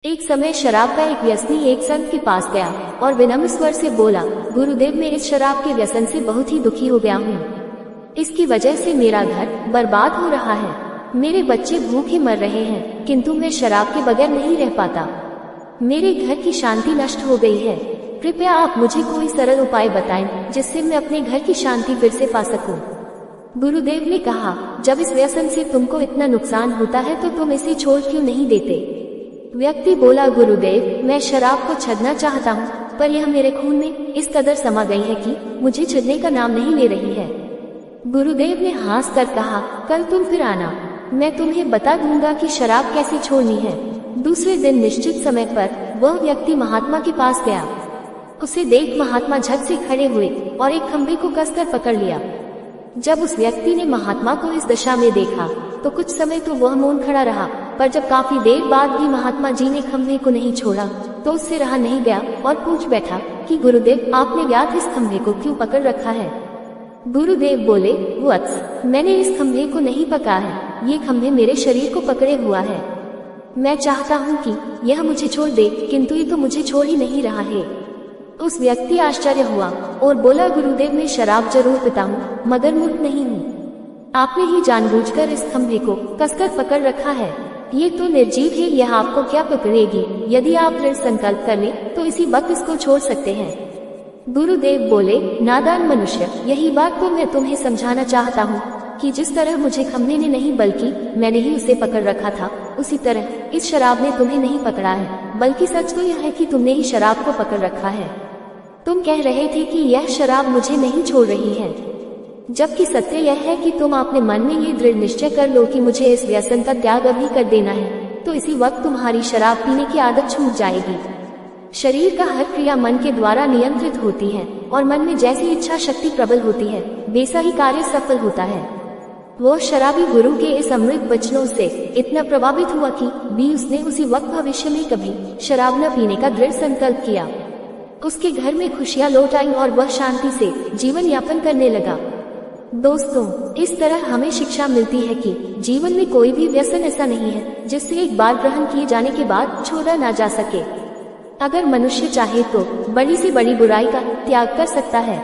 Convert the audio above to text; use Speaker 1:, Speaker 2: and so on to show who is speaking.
Speaker 1: एक समय शराब का एक व्यसनी एक संत के पास गया और विनम्र स्वर से बोला, गुरुदेव, मैं इस शराब के व्यसन से बहुत ही दुखी हो गया हूँ। इसकी वजह से मेरा घर बर्बाद हो रहा है। मेरे बच्चे भूखे मर रहे हैं, किंतु मैं शराब के बगैर नहीं रह पाता। मेरे घर की शांति नष्ट हो गई है। कृपया आप मुझे कोई सरल उपाय बताएं जिससे मैं अपने घर की शांति फिर से पा सकूं। गुरुदेव ने कहा, जब इस व्यसन से तुमको इतना नुकसान होता है तो तुम इसे छोड़ क्यों नहीं देते? व्यक्ति बोला, गुरुदेव, मैं शराब को छड़ना चाहता हूँ, पर यह मेरे खून में इस कदर समा गई है कि मुझे छड़ने का नाम नहीं ले रही है। गुरुदेव ने हंस कर कहा, कल तुम फिर आना, मैं तुम्हें बता दूंगा कि शराब कैसे छोड़नी है। दूसरे दिन निश्चित समय पर वह व्यक्ति महात्मा के पास गया। उसे देख महात्मा झट से खड़े हुए और एक खंभे को कसकर पकड़ लिया। जब उस व्यक्ति ने महात्मा को इस दशा में देखा तो कुछ समय तो वह मौन खड़ा रहा, पर जब काफी देर बाद भी महात्मा जी ने खंभे को नहीं छोड़ा तो उससे रहा नहीं गया और पूछ बैठा कि गुरुदेव, आपने व्यर्थ इस खंभे को क्यों पकड़ रखा है? गुरुदेव बोले, वत्स, मैंने इस खंभे को नहीं पकड़ा है, ये खंभे मेरे शरीर को पकड़े हुआ है। मैं चाहता हूँ कि यह मुझे छोड़ दे, किंतु ये तो मुझे छोड़ ही नहीं रहा है। उस व्यक्ति आश्चर्य हुआ और बोला, गुरुदेव, मैं शराब जरूर पीता हूँ, मगर मूर्ख नहीं हूँ। आपने ही जानबूझकर इस खंभे को कसकर पकड़ रखा है। ये तो निर्जीव है, यह आपको क्या पकड़ेगी? यदि आप दृढ़ संकल्प कर लें तो इसी वक्त इसको छोड़ सकते हैं। गुरुदेव बोले, नादान मनुष्य, यही बात तो मैं तुम्हें समझाना चाहता हूँ कि जिस तरह मुझे खंभे ने नहीं बल्कि मैंने ही उसे पकड़ रखा था, उसी तरह इस शराब ने तुम्हें नहीं पकड़ा है, बल्कि सच तो यह है कि तुमने ही शराब को पकड़ रखा है। तुम कह रहे थे कि यह शराब मुझे नहीं छोड़ रही है, जबकि सत्य यह है कि तुम अपने मन में ये दृढ़ निश्चय कर लो कि मुझे इस व्यसन का त्याग अभी कर देना है, तो इसी वक्त तुम्हारी शराब पीने की आदत छूट जाएगी। शरीर का हर क्रिया मन के द्वारा नियंत्रित होती है और मन में जैसी इच्छा शक्ति प्रबल होती है वैसा ही कार्य सफल होता है। वो शराबी गुरु के इस अमृत वचनों से इतना प्रभावित हुआ कि भी उसने उसी वक्त भविष्य में कभी शराब न पीने का दृढ़ संकल्प किया। उसके घर में खुशियां लौट आईं और वह शांति से जीवन यापन करने लगा। दोस्तों, इस तरह हमें शिक्षा मिलती है कि जीवन में कोई भी व्यसन ऐसा नहीं है जिससे एक बार ग्रहण किए जाने के बाद छोड़ा ना जा सके। अगर मनुष्य चाहे तो बड़ी से बड़ी बुराई का त्याग कर सकता है।